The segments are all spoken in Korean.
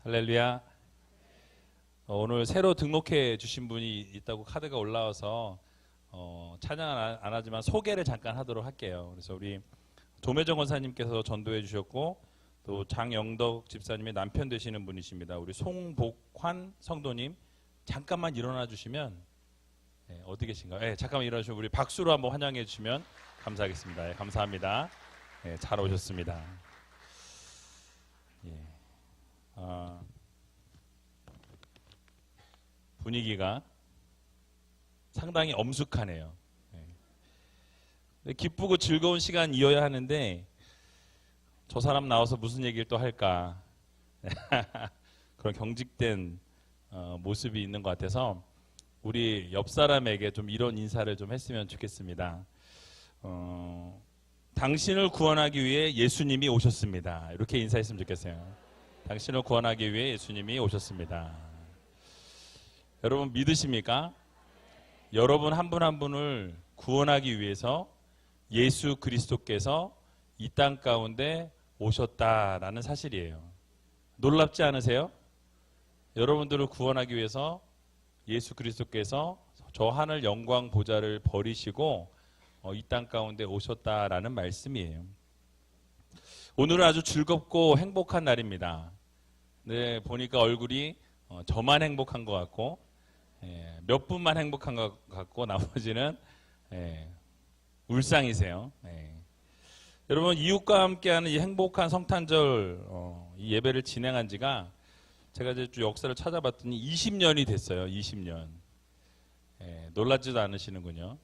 할렐루야. 오늘 새로 등록해 주신 분이 있다고 카드가 올라와서 찬양은 안 하지만 소개를 잠깐 하도록 할게요. 그래서 우리 도매정 권사님께서 전도해 주셨고 또 장영덕 집사님의 남편 되시는 분이십니다. 우리 송복환 성도님 잠깐만 일어나 주시면 어디 계신가요? 잠깐만 일어나 주시면 우리 박수로 한번 환영해 주시면 감사하겠습니다. 감사합니다. 잘 오셨습니다. 분위기가 상당히 엄숙하네요. 기쁘고 즐거운 시간 이어야 하는데 저 사람 나와서 무슨 얘기를 또 할까 그런 경직된 모습이 있는 것 같아서 우리 옆 사람에게 좀 이런 인사를 좀 했으면 좋겠습니다. 당신을 구원하기 위해 예수님이 오셨습니다. 이렇게 인사했으면 좋겠어요. 당신을 구원하기 위해 예수님이 오셨습니다. 여러분 믿으십니까? 여러분 한 분 한 분을 구원하기 위해서 예수 그리스도께서 이 땅 가운데 오셨다라는 사실이에요. 놀랍지 않으세요? 여러분들을 구원하기 위해서 예수 그리스도께서 저 하늘 영광 보좌를 버리시고 이 땅 가운데 오셨다라는 말씀이에요. 오늘은 아주 즐겁고 행복한 날입니다. 네, 보니까 얼굴이 저만 행복한 것 같고 몇 분만 행복한 것 같고 나머지는 울상이세요. 여러분 이웃과 함께하는 이 행복한 성탄절 이 예배를 진행한 지가 제가 이제 쭉 역사를 찾아봤더니 20년이 됐어요. 20년. 놀라지도 않으시는군요.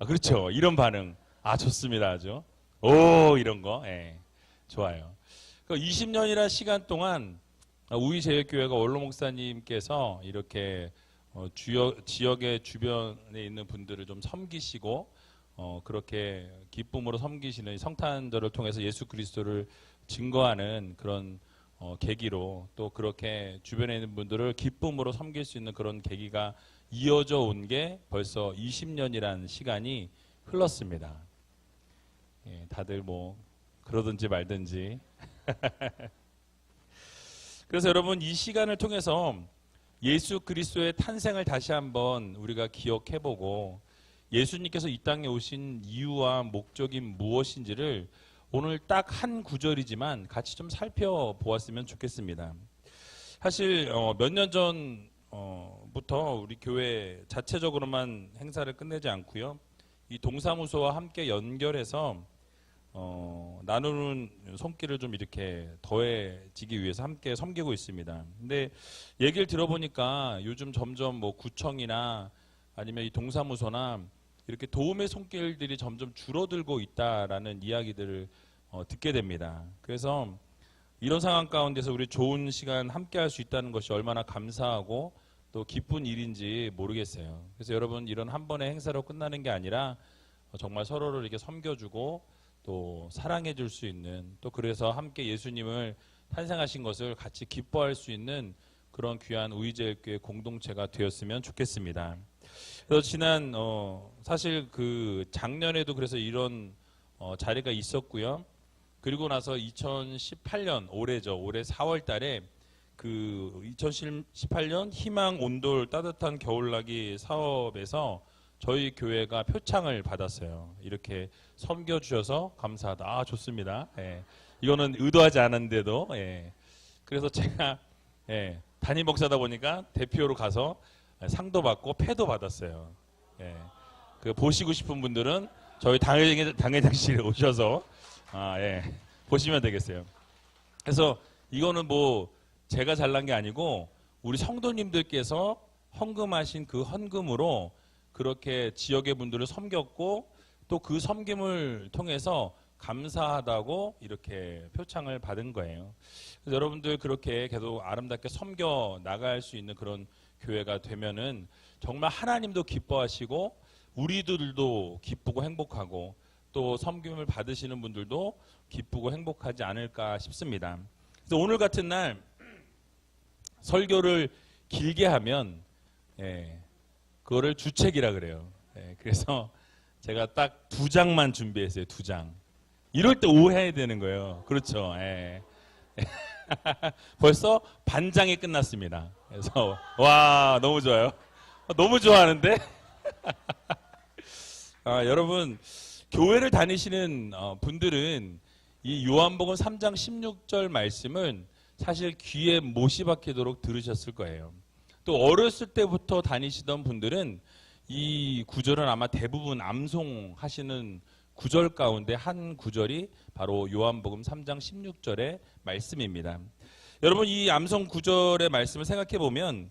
그렇죠. 이런 반응. 좋습니다. 아주. 오, 이런 거. 좋아요. 20년이라는 시간 동안 우이제일교회가 원로 목사님께서 이렇게 지역의 주변에 있는 분들을 좀 섬기시고 그렇게 기쁨으로 섬기시는 성탄절을 통해서 예수 그리스도를 증거하는 그런 계기로 또 그렇게 주변에 있는 분들을 기쁨으로 섬길 수 있는 그런 계기가 이어져 온 게 벌써 20년이라는 시간이 흘렀습니다. 다들 뭐 그러든지 말든지 그래서 여러분 이 시간을 통해서 예수 그리스도의 탄생을 다시 한번 우리가 기억해보고 예수님께서 이 땅에 오신 이유와 목적이 무엇인지를 오늘 딱 한 구절이지만 같이 좀 살펴보았으면 좋겠습니다. 사실 몇 년 전부터 우리 교회 자체적으로만 행사를 끝내지 않고요. 이 동사무소와 함께 연결해서 나누는 손길을 좀 이렇게 더해지기 위해서 함께 섬기고 있습니다. 근데 얘기를 들어보니까 요즘 점점 뭐 구청이나 아니면 이 동사무소나 이렇게 도움의 손길들이 점점 줄어들고 있다라는 이야기들을 듣게 됩니다. 그래서 이런 상황 가운데서 우리 좋은 시간 함께 할 수 있다는 것이 얼마나 감사하고 또 기쁜 일인지 모르겠어요. 그래서 여러분 이런 한 번의 행사로 끝나는 게 아니라 정말 서로를 이렇게 섬겨주고 또 사랑해 줄 수 있는 또 그래서 함께 예수님을 탄생하신 것을 같이 기뻐할 수 있는 그런 귀한 우이제일교회 공동체가 되었으면 좋겠습니다. 그래서 지난 사실 그 작년에도 그래서 이런 자리가 있었고요. 그리고 나서 2018년 올해죠. 올해 4월 달에 그 2018년 희망 온돌 따뜻한 겨울나기 사업에서 저희 교회가 표창을 받았어요. 이렇게 섬겨주셔서 감사하다. 좋습니다. 이거는 의도하지 않았는데도. 그래서 제가 담임 목사다 보니까 대표로 가서 상도 받고 패도 받았어요. 그 보시고 싶은 분들은 저희 당회장실에 오셔서 보시면 되겠어요. 그래서 이거는 뭐 제가 잘난 게 아니고 우리 성도님들께서 헌금하신 그 헌금으로 그렇게 지역의 분들을 섬겼고 또 그 섬김을 통해서 감사하다고 이렇게 표창을 받은 거예요. 그래서 여러분들 그렇게 계속 아름답게 섬겨 나갈 수 있는 그런 교회가 되면은 정말 하나님도 기뻐하시고 우리들도 기쁘고 행복하고 또 섬김을 받으시는 분들도 기쁘고 행복하지 않을까 싶습니다. 그래서 오늘 같은 날 설교를 길게 하면 그거를 주책이라 그래요. 그래서 제가 딱 2장만 준비했어요. 2장. 이럴 때 오해해야 되는 거예요. 그렇죠. 벌써 반장이 끝났습니다. 그래서 와 너무 좋아요. 너무 좋아하는데 여러분 교회를 다니시는 분들은 이 요한복음 3장 16절 말씀은 사실 귀에 못이 박히도록 들으셨을 거예요. 또 어렸을 때부터 다니시던 분들은 이 구절은 아마 대부분 암송하시는 구절 가운데 한 구절이 바로 요한복음 3장 16절의 말씀입니다. 여러분 이 암송 구절의 말씀을 생각해 보면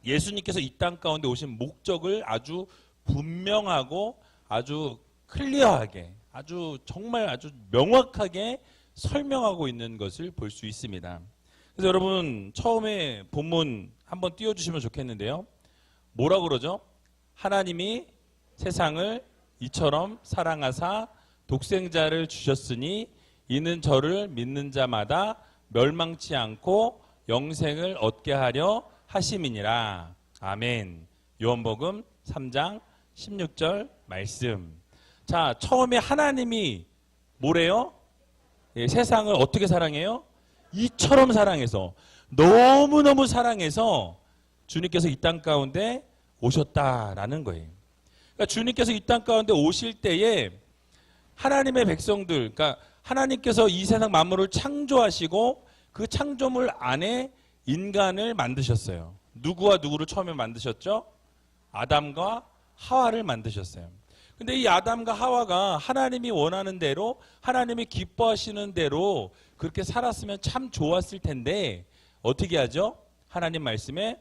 예수님께서 이 땅 가운데 오신 목적을 아주 분명하고 아주 클리어하게 정말 아주 명확하게 설명하고 있는 것을 볼 수 있습니다. 그래서 여러분 처음에 본문 한번 띄워주시면 좋겠는데요. 뭐라 그러죠? 하나님이 세상을 이처럼 사랑하사 독생자를 주셨으니 이는 저를 믿는 자마다 멸망치 않고 영생을 얻게 하려 하심이니라. 아멘. 요한복음 3장 16절 말씀. 자, 처음에 하나님이 뭐래요? 세상을 어떻게 사랑해요? 이처럼 사랑해서 너무너무 사랑해서 주님께서 이 땅 가운데 오셨다라는 거예요. 그러니까 주님께서 이 땅 가운데 오실 때에 하나님의 백성들, 그러니까 하나님께서 이 세상 만물을 창조하시고 그 창조물 안에 인간을 만드셨어요. 누구와 누구를 처음에 만드셨죠? 아담과 하와를 만드셨어요. 근데 이 아담과 하와가 하나님이 원하는 대로 하나님이 기뻐하시는 대로 그렇게 살았으면 참 좋았을 텐데 어떻게 하죠? 하나님 말씀에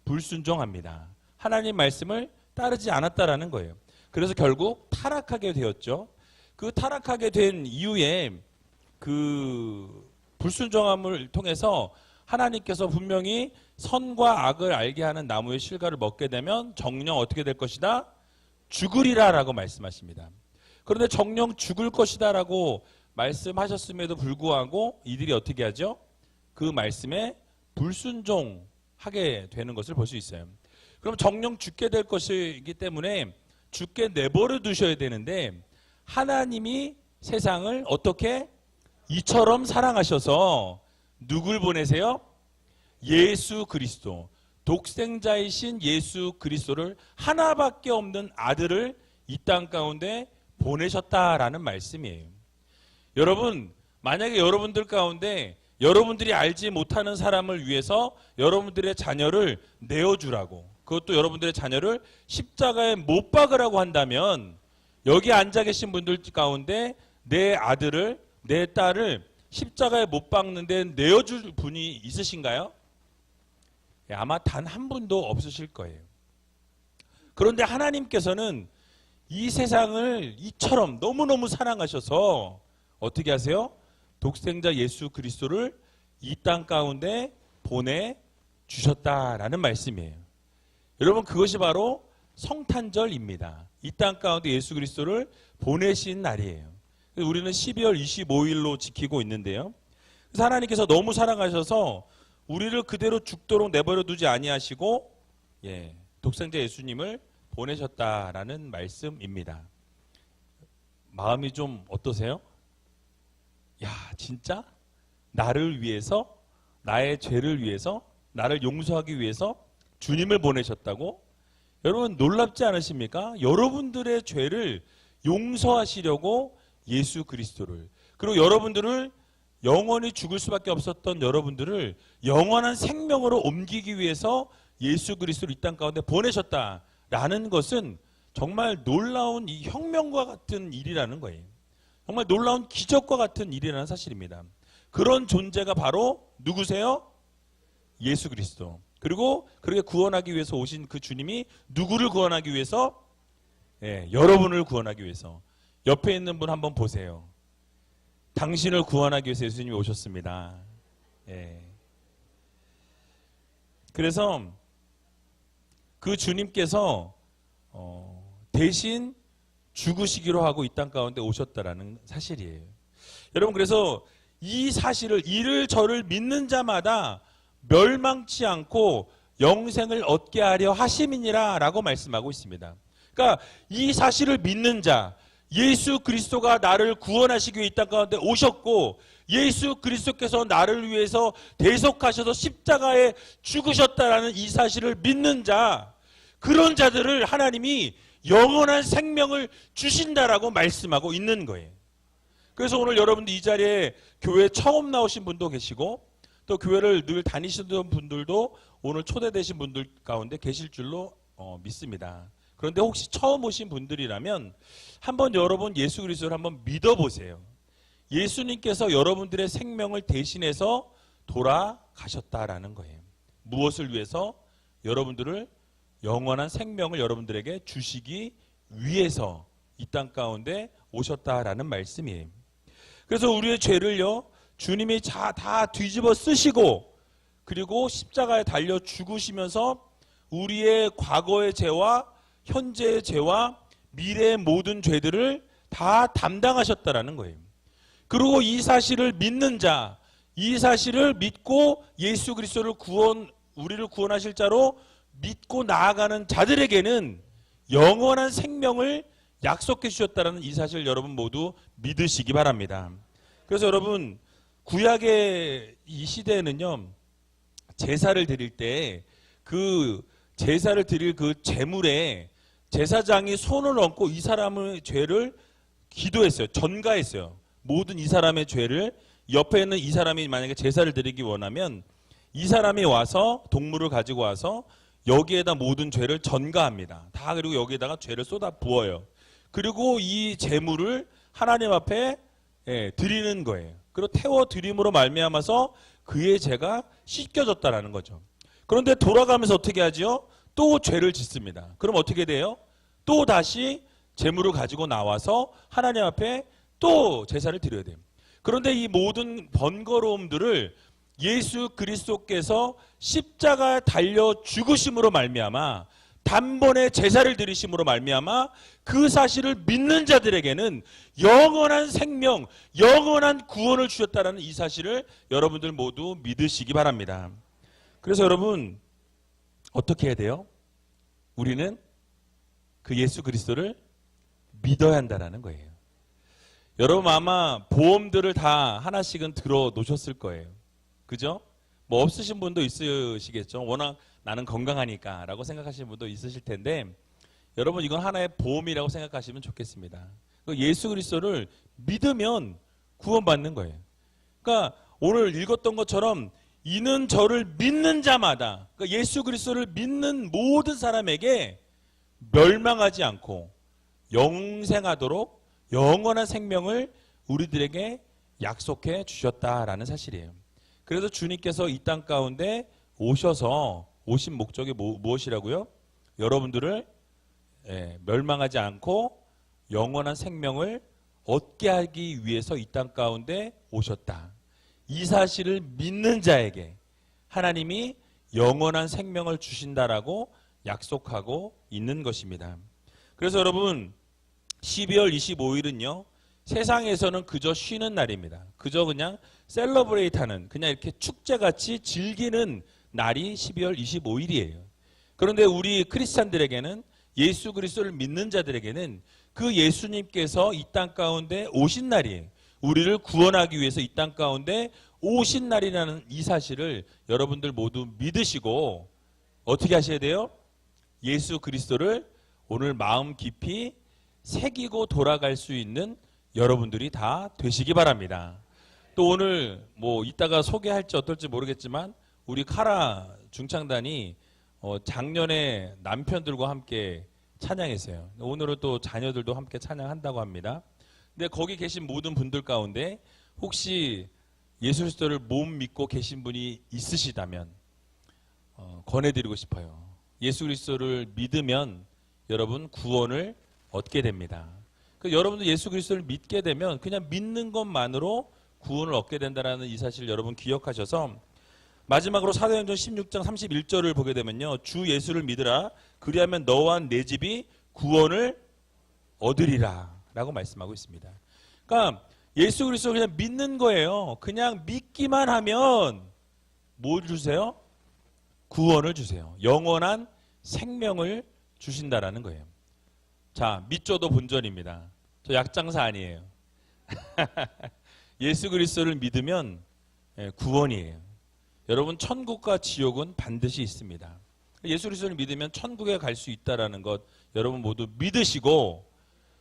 불순종합니다. 하나님 말씀을 따르지 않았다라는 거예요. 그래서 결국 타락하게 되었죠. 그 타락하게 된 이후에 그 불순종함을 통해서 하나님께서 분명히 선과 악을 알게 하는 나무의 실과를 먹게 되면 정령 어떻게 될 것이다? 죽으리라 라고 말씀하십니다. 그런데 정령 죽을 것이다 라고 말씀하셨음에도 불구하고 이들이 어떻게 하죠? 그 말씀에 불순종하게 되는 것을 볼 수 있어요. 그럼 정령 죽게 될 것이기 때문에 죽게 내버려 두셔야 되는데 하나님이 세상을 어떻게 이처럼 사랑하셔서 누굴 보내세요? 예수 그리스도, 독생자이신 예수 그리스도를 하나밖에 없는 아들을 이 땅 가운데 보내셨다라는 말씀이에요. 여러분, 만약에 여러분들 가운데 여러분들이 알지 못하는 사람을 위해서 여러분들의 자녀를 내어주라고, 그것도 여러분들의 자녀를 십자가에 못 박으라고 한다면 여기 앉아 계신 분들 가운데 내 아들을, 내 딸을 십자가에 못 박는데 내어줄 분이 있으신가요? 아마 단 한 분도 없으실 거예요. 그런데 하나님께서는 이 세상을 이처럼 너무너무 사랑하셔서 어떻게 하세요? 독생자 예수 그리스도를 이 땅 가운데 보내주셨다라는 말씀이에요. 여러분 그것이 바로 성탄절입니다. 이 땅 가운데 예수 그리스도를 보내신 날이에요. 우리는 12월 25일로 지키고 있는데요. 그래서 하나님께서 너무 사랑하셔서 우리를 그대로 죽도록 내버려 두지 아니하시고 독생자 예수님을 보내셨다라는 말씀입니다. 마음이 좀 어떠세요? 야, 진짜? 나를 위해서, 나의 죄를 위해서, 나를 용서하기 위해서 주님을 보내셨다고? 여러분 놀랍지 않으십니까? 여러분들의 죄를 용서하시려고 예수 그리스도를, 그리고 여러분들을 영원히 죽을 수밖에 없었던 여러분들을 영원한 생명으로 옮기기 위해서 예수 그리스도를 이 땅 가운데 보내셨다라는 것은 정말 놀라운 이 혁명과 같은 일이라는 거예요. 정말 놀라운 기적과 같은 일이라는 사실입니다. 그런 존재가 바로 누구세요? 예수 그리스도. 그리고 그렇게 구원하기 위해서 오신 그 주님이 누구를 구원하기 위해서? 여러분을 구원하기 위해서. 옆에 있는 분 한번 보세요. 당신을 구원하기 위해서 예수님이 오셨습니다. 그래서 그 주님께서 대신 죽으시기로 하고 이 땅 가운데 오셨다라는 사실이에요. 여러분 그래서 이 사실을, 이를 저를 믿는 자마다 멸망치 않고 영생을 얻게 하려 하심이니라 라고 말씀하고 있습니다. 그러니까 이 사실을 믿는 자, 예수 그리스도가 나를 구원하시기 위해 이 땅 가운데 오셨고 예수 그리스도께서 나를 위해서 대속하셔서 십자가에 죽으셨다라는 이 사실을 믿는 자, 그런 자들을 하나님이 영원한 생명을 주신다라고 말씀하고 있는 거예요. 그래서 오늘 여러분들 이 자리에 교회 처음 나오신 분도 계시고 또 교회를 늘 다니시던 분들도 오늘 초대되신 분들 가운데 계실 줄로 믿습니다. 그런데 혹시 처음 오신 분들이라면 한번 여러분 예수 그리스도를 한번 믿어보세요. 예수님께서 여러분들의 생명을 대신해서 돌아가셨다라는 거예요. 무엇을 위해서? 여러분들을 영원한 생명을 여러분들에게 주시기 위해서 이 땅 가운데 오셨다라는 말씀이에요. 그래서 우리의 죄를요, 주님이 다 뒤집어 쓰시고 그리고 십자가에 달려 죽으시면서 우리의 과거의 죄와 현재의 죄와 미래의 모든 죄들을 다 담당하셨다라는 거예요. 그리고 이 사실을 믿는 자, 이 사실을 믿고 예수 그리스도를 우리를 구원하실 자로 믿고 나아가는 자들에게는 영원한 생명을 약속해 주셨다는 이 사실 여러분 모두 믿으시기 바랍니다. 그래서 여러분 구약의 이 시대에는요, 제사를 드릴 때 그 제사를 드릴 그 제물에 제사장이 손을 얹고 이 사람의 죄를 기도했어요. 전가했어요. 모든 이 사람의 죄를, 옆에 있는 이 사람이 만약에 제사를 드리기 원하면 이 사람이 와서 동물을 가지고 와서 여기에다 모든 죄를 전가합니다. 다. 그리고 여기에다가 죄를 쏟아 부어요. 그리고 이 제물을 하나님 앞에 드리는 거예요. 그리고 태워 드림으로 말미암아서 그의 죄가 씻겨졌다라는 거죠. 그런데 돌아가면서 어떻게 하죠? 또 죄를 짓습니다. 그럼 어떻게 돼요? 또 다시 제물을 가지고 나와서 하나님 앞에 또 제사를 드려야 돼요. 그런데 이 모든 번거로움들을 예수 그리스도께서 십자가에 달려 죽으심으로 말미암아 단번에 제사를 드리심으로 말미암아 그 사실을 믿는 자들에게는 영원한 생명, 영원한 구원을 주셨다는 이 사실을 여러분들 모두 믿으시기 바랍니다. 그래서 여러분 어떻게 해야 돼요? 우리는 그 예수 그리스도를 믿어야 한다는 거예요. 여러분 아마 보험들을 다 하나씩은 들어 놓으셨을 거예요. 그죠? 뭐 없으신 분도 있으시겠죠. 워낙 나는 건강하니까 라고 생각하시는 분도 있으실 텐데 여러분 이건 하나의 보험이라고 생각하시면 좋겠습니다. 예수 그리스도를 믿으면 구원받는 거예요. 그러니까 오늘 읽었던 것처럼 이는 저를 믿는 자마다, 그러니까 예수 그리스도를 믿는 모든 사람에게 멸망하지 않고 영생하도록 영원한 생명을 우리들에게 약속해 주셨다라는 사실이에요. 그래서 주님께서 이 땅 가운데 오셔서 오신 목적이 무엇이라고요? 여러분들을 멸망하지 않고 영원한 생명을 얻게 하기 위해서 이 땅 가운데 오셨다. 이 사실을 믿는 자에게 하나님이 영원한 생명을 주신다라고 약속하고 있는 것입니다. 그래서 여러분 12월 25일은요 세상에서는 그저 쉬는 날입니다. 그저 그냥 셀러브레이트하는, 그냥 이렇게 축제같이 즐기는 날이 12월 25일이에요. 그런데 우리 크리스찬들에게는, 예수 그리스도를 믿는 자들에게는 그 예수님께서 이 땅 가운데 오신 날이에요. 우리를 구원하기 위해서 이 땅 가운데 오신 날이라는 이 사실을 여러분들 모두 믿으시고 어떻게 하셔야 돼요? 예수 그리스도를 오늘 마음 깊이 새기고 돌아갈 수 있는 여러분들이 다 되시기 바랍니다. 또 오늘 뭐 이따가 소개할지 어떨지 모르겠지만 우리 카라 중창단이 작년에 남편들과 함께 찬양했어요. 오늘은 또 자녀들도 함께 찬양한다고 합니다. 근데 거기 계신 모든 분들 가운데 혹시 예수 그리스도를 못 믿고 계신 분이 있으시다면 권해드리고 싶어요. 예수 그리스도를 믿으면 여러분 구원을 얻게 됩니다. 여러분들 예수 그리스도를 믿게 되면 그냥 믿는 것만으로 구원을 얻게 된다는 이 사실 여러분 기억하셔서 마지막으로 사도행전 16장 31절을 보게 되면요. 주 예수를 믿으라. 그리하면 너와 내 집이 구원을 얻으리라 라고 말씀하고 있습니다. 그러니까 예수 그리스도를 그냥 믿는 거예요. 그냥 믿기만 하면 뭘 주세요? 구원을 주세요. 영원한 생명을 주신다라는 거예요. 자, 믿죠도 본전입니다. 저 약장사 아니에요. 예수 그리스도를 믿으면 구원이에요. 여러분 천국과 지옥은 반드시 있습니다. 예수 그리스도를 믿으면 천국에 갈 수 있다라는 것 여러분 모두 믿으시고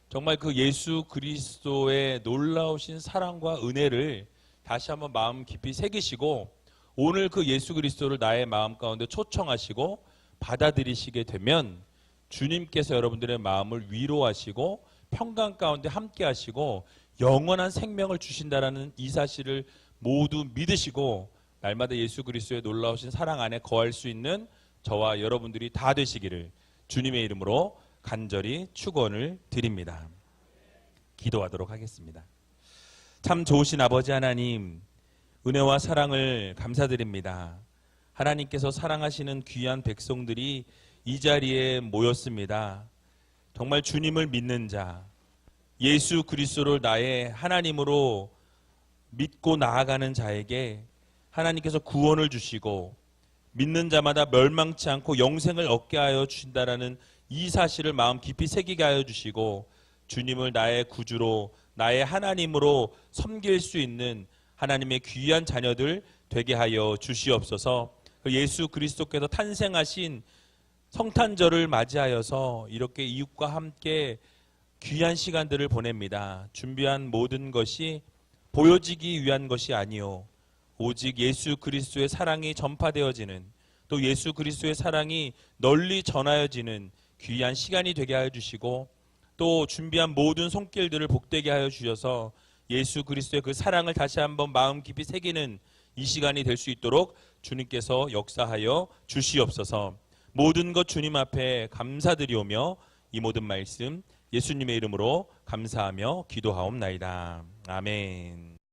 정말 그 예수 그리스도의 놀라우신 사랑과 은혜를 다시 한번 마음 깊이 새기시고 오늘 그 예수 그리스도를 나의 마음 가운데 초청하시고 받아들이시게 되면 주님께서 여러분들의 마음을 위로하시고 평강 가운데 함께 하시고 영원한 생명을 주신다라는 이 사실을 모두 믿으시고 날마다 예수 그리스도의 놀라우신 사랑 안에 거할 수 있는 저와 여러분들이 다 되시기를 주님의 이름으로 간절히 축원을 드립니다. 기도하도록 하겠습니다. 참 좋으신 아버지 하나님, 은혜와 사랑을 감사드립니다. 하나님께서 사랑하시는 귀한 백성들이 이 자리에 모였습니다. 정말 주님을 믿는 자, 예수 그리스도를 나의 하나님으로 믿고 나아가는 자에게 하나님께서 구원을 주시고 믿는 자마다 멸망치 않고 영생을 얻게 하여 주신다라는 이 사실을 마음 깊이 새기게 하여 주시고 주님을 나의 구주로 나의 하나님으로 섬길 수 있는 하나님의 귀한 자녀들 되게 하여 주시옵소서. 예수 그리스도께서 탄생하신 성탄절을 맞이하여서 이렇게 이웃과 함께 귀한 시간들을 보냅니다. 준비한 모든 것이 보여지기 위한 것이 아니요 오직 예수 그리스도의 사랑이 전파되어지는 또 예수 그리스도의 사랑이 널리 전하여지는 귀한 시간이 되게 하여 주시고 또 준비한 모든 손길들을 복되게 하여 주셔서 예수 그리스도의 그 사랑을 다시 한번 마음 깊이 새기는 이 시간이 될 수 있도록 주님께서 역사하여 주시옵소서. 모든 것 주님 앞에 감사드리오며 이 모든 말씀 예수님의 이름으로 감사하며 기도하옵나이다. 아멘.